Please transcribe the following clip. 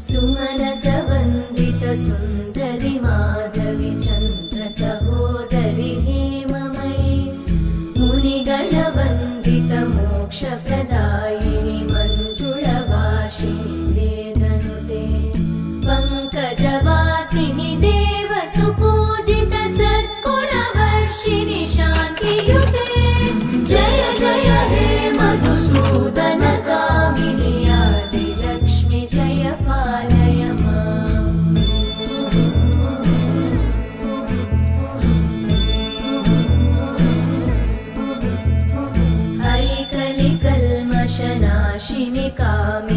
सुमनसवन्दित सुन्दरि माधवि चन्द्र सहोदरि हेममयि मुनिगणवन्दित मोक्षप्रदायिनि मञ्जुळभाषिणि वेदनुते पङ्कजवासिनि देवसुपूजित सद्गुणवर्षिणि शान्तियुते जय जय हे मधुसूदन कामिनि आदिलक्ष्मि जय पालय माम्। ऐकलिकल्मषनाशिनि कामिनि